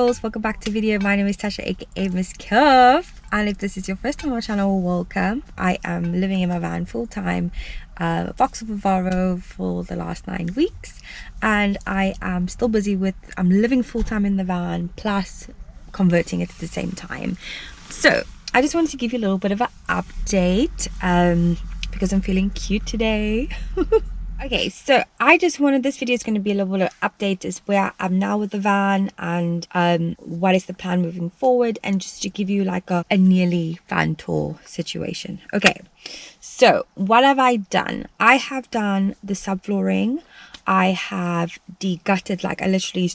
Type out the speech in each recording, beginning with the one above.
Welcome back to the video. My name is Tasha, aka Miss Cuff, and if this is your first time on my channel, welcome. I am living in my van full-time, Vauxhall Vivaro, for the last 9 weeks, and I am still busy with I'm living full-time in the van plus converting it at the same time. So I just wanted to give you a little bit of an update because I'm feeling cute today. Okay, so I just wanted, this video is going to be a little bit of update as where I'm now with the van and what is the plan moving forward, and just to give you like a nearly van tour situation. Okay, so what have I done? I have done the subflooring. I have de-gutted, like I literally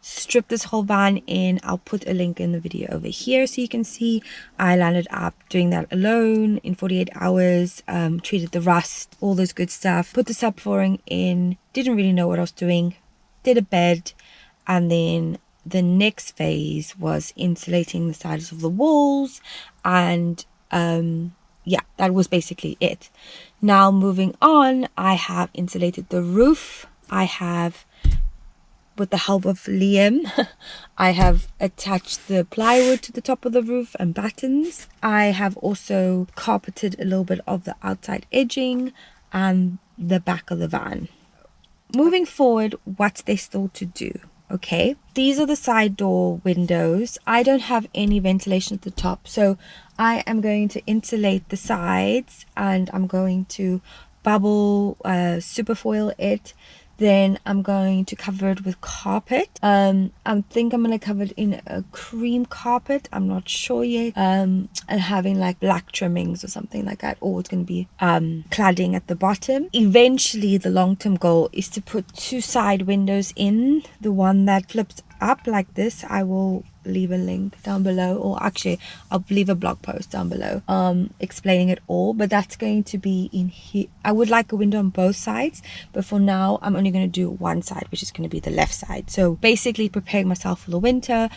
stripped this whole van in. I'll put a link in the video over here so you can see. I landed up doing that alone in 48 hours, treated the rust, all those good stuff, put the subflooring in, didn't really know what I was doing, did a bed, and then the next phase was insulating the sides of the walls, and yeah, that was basically it. Now moving on, I have insulated the roof. I have, with the help of Liam, I have attached the plywood to the top of the roof and battens. I have also carpeted a little bit of the outside edging and the back of the van. Moving forward, what's there still to do? Okay, these are the side door windows. I don't have any ventilation at the top, so I am going to insulate the sides, and I'm going to bubble superfoil it. Then I'm going to cover it with carpet. I think I'm going to cover it in a cream carpet. I'm not sure yet. And having like black trimmings or something like that. Or it's going to be cladding at the bottom. Eventually, the long-term goal is to put 2 side windows in. The one that flips up like this, I will leave a link down below, or actually I'll leave a blog post down below explaining it all, but that's going to be in here. I would like a window on both sides, but for now I'm only going to do one side, which is going to be the left side. So basically preparing myself for the winter.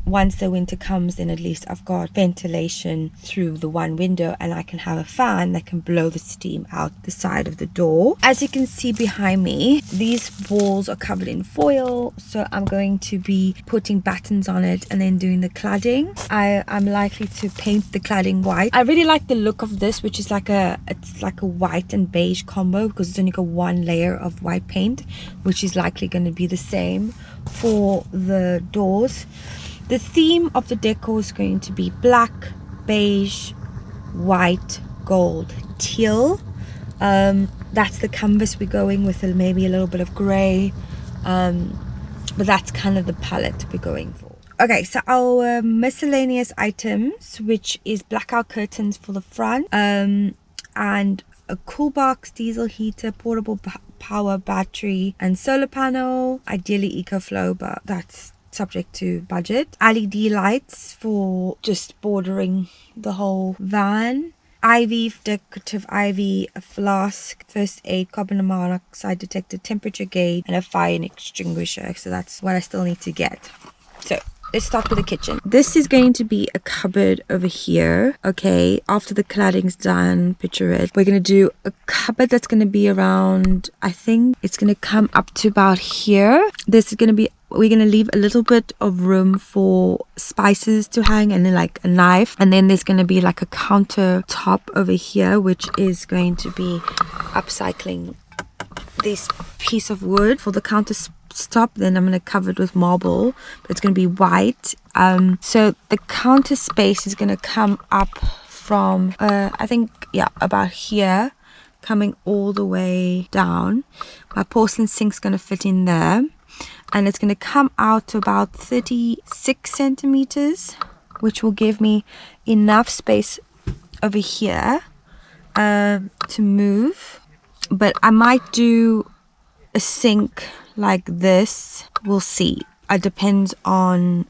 Once the winter comes, then at least I've got ventilation through the one window, and I can have a fan that can blow the steam out the side of the door. As you can see behind me, these walls are covered in foil, so I'm going to be putting battens on it and then doing the cladding. I'm likely to paint the cladding white. I really like the look of this, which is it's like a white and beige combo, because it's only got 1 layer of white paint, which is likely going to be the same for the doors. The theme of the decor is going to be black, beige, white, gold, teal. That's the canvas we're going with, maybe a little bit of grey. But that's kind of the palette we're going for. Okay, so our miscellaneous items, which is blackout curtains for the front, and a cool box, diesel heater, portable power battery, and solar panel. Ideally EcoFlow, but that's subject to budget. LED lights for just bordering the whole van. IV, decorative IV, a flask, first aid, carbon monoxide detector, temperature gauge, and a fire extinguisher. So that's what I still need to get. So let's start with the kitchen. This is going to be a cupboard over here. Okay, after the cladding's done, picture it. We're going to do a cupboard that's going to be around, I think it's going to come up to about here. This is going to be, we're going to leave a little bit of room for spices to hang, and then like a knife, and then there's going to be like a countertop over here, which is going to be upcycling this piece of wood for the countertop. Then I'm going to cover it with marble, but it's going to be white. So the counter space is going to come up from I think, yeah, about here, coming all the way down. My porcelain sink's going to fit in there, and it's going to come out to about 36 centimeters, which will give me enough space over here to move. But I might do a sink like this. We'll see. It depends on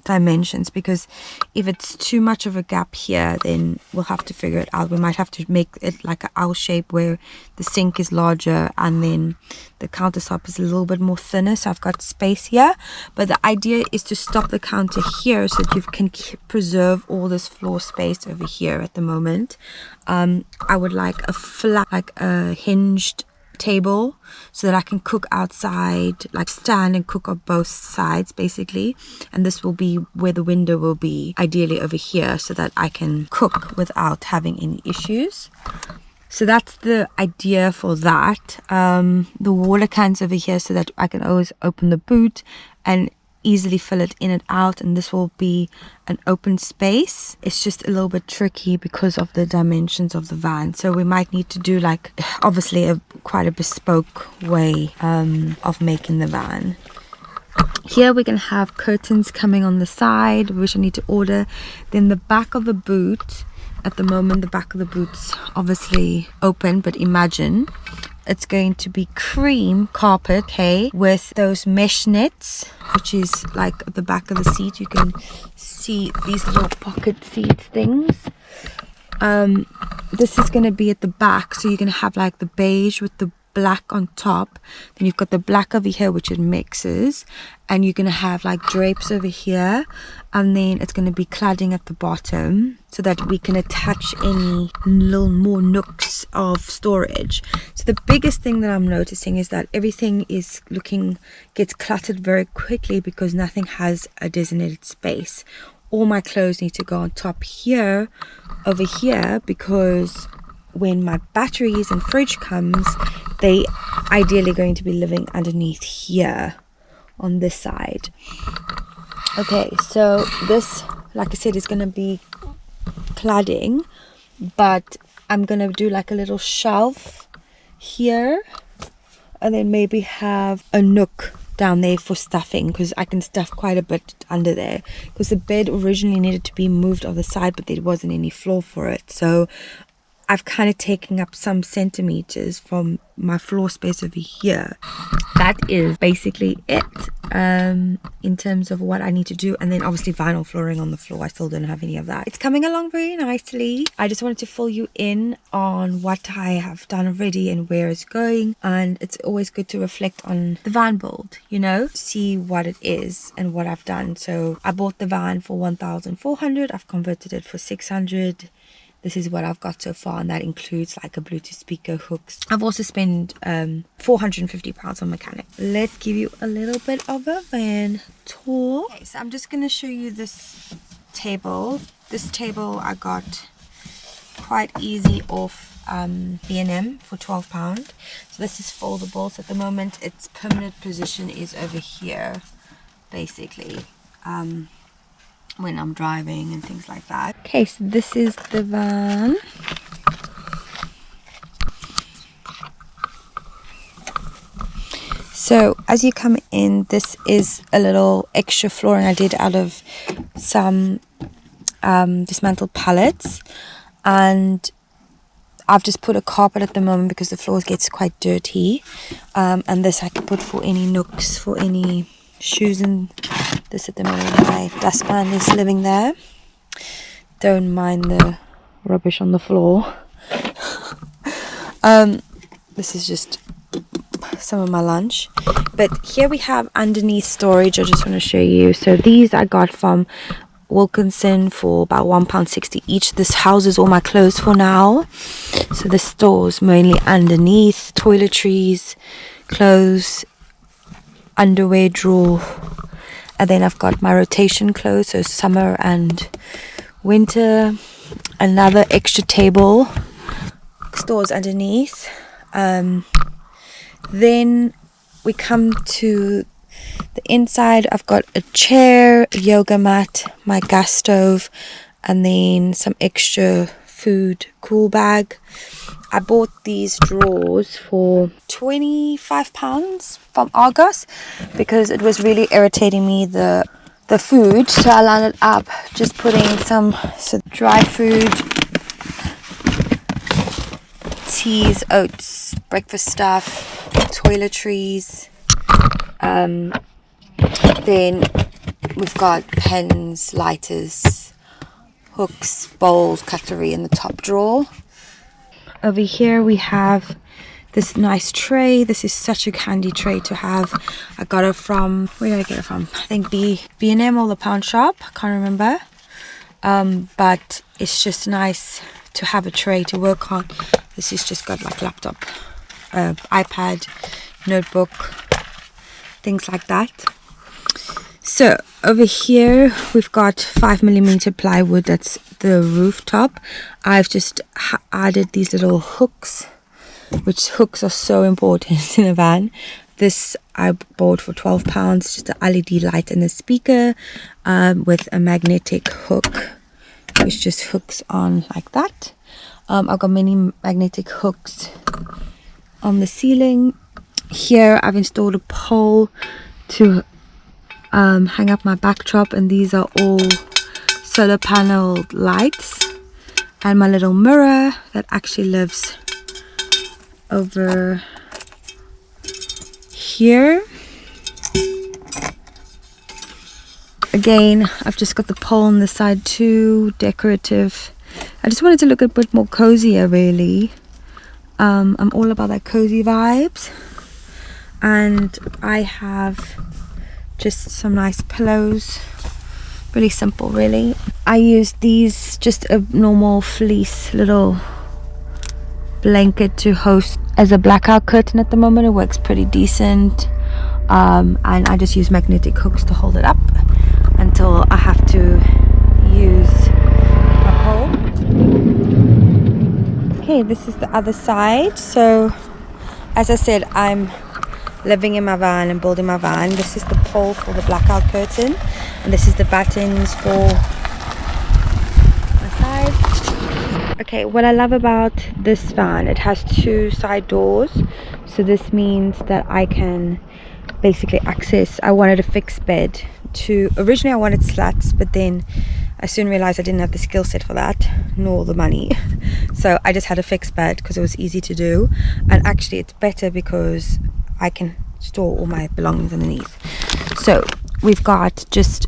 dimensions, because if it's too much of a gap here, then we'll have to figure it out. We might have to make it like an L shape where the sink is larger and then the countertop is a little bit more thinner, so I've got space here. But the idea is to stop the counter here so that you can preserve all this floor space over here at the moment. I would like a flat, like a hinged table so that I can cook outside, like stand and cook on both sides basically. And this will be where the window will be, ideally over here, so that I can cook without having any issues. So that's the idea for that. The water cans over here so that I can always open the boot and easily fill it in and out, and this will be an open space. It's just a little bit tricky because of the dimensions of the van, so we might need to do like obviously quite a bespoke way of making the van. Here we can have curtains coming on the side, which I need to order. Then the back of the boot, at the moment the back of the boot's obviously open, but imagine it's going to be cream carpet, okay, with those mesh nets, which is like at the back of the seat. You can see these little pocket seat things. This is going to be at the back, so you're going to have like the beige with the black on top. Then you've got the black over here, which it mixes, and you're going to have like drapes over here, and then it's going to be cladding at the bottom so that we can attach any little more nooks of storage. So the biggest thing that I'm noticing is that everything gets cluttered very quickly because nothing has a designated space. All my clothes need to go on top here, over here, because when my batteries and fridge comes, they ideally going to be living underneath here on this side. Okay, so this, like I said, is going to be cladding, but I'm going to do like a little shelf here, and then maybe have a nook down there for stuffing, because I can stuff quite a bit under there, because the bed originally needed to be moved on the side, but there wasn't any floor for it. So I've kind of taken up some centimeters from my floor space over here. That is basically it in terms of what I need to do. And then obviously vinyl flooring on the floor. I still don't have any of that. It's coming along very nicely. I just wanted to fill you in on what I have done already and where it's going. And it's always good to reflect on the van build, you know, see what it is and what I've done. So I bought the van for 1,400. I've converted it for 600. This is what I've got so far, and that includes like a Bluetooth speaker, hooks. I've also spent £450 on mechanic. Let's give you a little bit of a van tour. Okay, so I'm just going to show you this table. This table I got quite easy off B&M for £12. So this is foldable. So at the moment its permanent position is over here, basically. When I'm driving and things like that. Okay, so this is the van. So as you come in, this is a little extra flooring I did out of some dismantled pallets, and I've just put a carpet at the moment because the floor gets quite dirty, and this I can put for any nooks, for any shoes, and this at the moment my dustpan is living there. Don't mind the rubbish on the floor. This is just some of my lunch, but here we have underneath storage. I just want to show you. So these I got from Wilkinson for about £1.60 each. This houses all my clothes for now, so the stores mainly underneath, toiletries, clothes, underwear drawer, and then I've got my rotation clothes, so summer and winter. Another extra table, stores underneath. Then we come to the inside. I've got a chair, a yoga mat, my gas stove, and then some extra food cool bag. I bought these drawers for £25 from Argos because it was really irritating me, the food. So I lined it up, just putting some dry food, teas, oats, breakfast stuff, toiletries. Then we've got pens, lighters, hooks, bowls, cutlery in the top drawer. Over here we have this nice tray. This is such a handy tray to have. I got it from, where did I get it from? I think B&M or the Pound Shop, I can't remember. But it's just nice to have a tray to work on. This has just got like laptop iPad, notebook, things like that. So over here we've got 5mm plywood. That's the rooftop. I've just added these little hooks, which hooks are so important in a van. This I bought for £12, just an LED light and a speaker with a magnetic hook, which just hooks on like that. I've got many magnetic hooks on the ceiling. Here I've installed a pole to hang up my backdrop, and these are all solar panel lights, and my little mirror that actually lives over here. Again, I've just got the pole on the side too, decorative. I just wanted to look a bit more cozier really. I'm all about that cozy vibes, and I have just some nice pillows, really simple really. I use these, just a normal fleece little blanket to host as a blackout curtain at the moment. It works pretty decent, and I just use magnetic hooks to hold it up until I have to use a pole. Okay, this is the other side. So as I said, I'm living in my van and building my van. This is the pole for the blackout curtain, and this is the battens for my side. Okay, what I love about this van, it has 2 side doors, so this means that I can basically access. I wanted a fixed bed. Originally I wanted slats, but then I soon realized I didn't have the skill set for that, nor the money. So I just had a fixed bed because it was easy to do, and actually it's better because I can store all my belongings underneath. So we've got just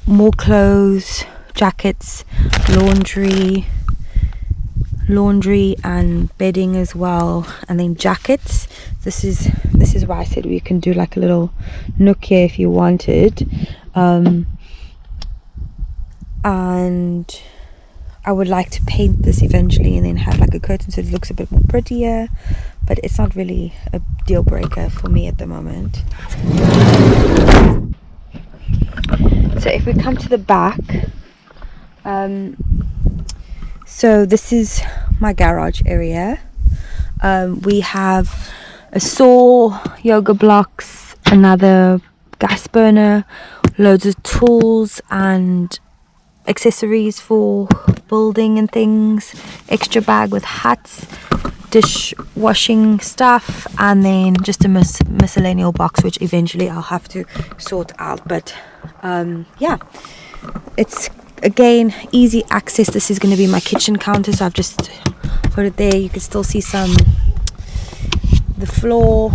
more clothes, jackets, laundry and bedding as well, and then jackets. This is why I said we can do like a little nook here if you wanted. And I would like to paint this eventually and then have like a curtain so it looks a bit more prettier, but it's not really a deal breaker for me at the moment. So if we come to the back, so this is my garage area. We have a saw, yoga blocks, another gas burner, loads of tools and accessories for building and things, extra bag with hats, dishwashing stuff, and then just a miscellaneous box, which eventually I'll have to sort out. But yeah, it's again easy access. This is going to be my kitchen counter, so I've just put it there. You can still see the floor,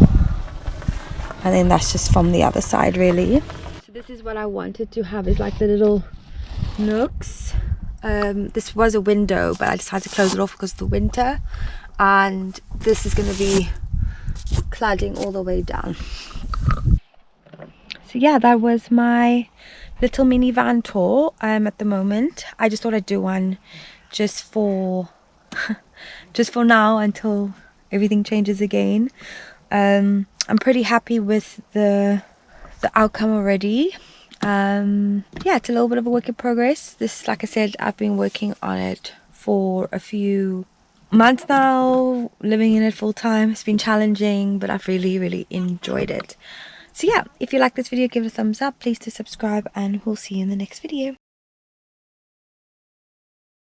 and then that's just from the other side really. So this is what I wanted to have, is like the little nooks. This was a window, but I decided to close it off because of the winter, and this is going to be cladding all the way down. So yeah, that was my little minivan tour. At the moment I just thought I'd do one just for now until everything changes again. I'm pretty happy with the outcome already. Yeah, it's a little bit of a work in progress. This, like I said, I've been working on it for a few months now, living in it full time. It's been challenging, but I've really enjoyed it. So yeah, if you like this video, give it a thumbs up. Please do subscribe, and we'll see you in the next video.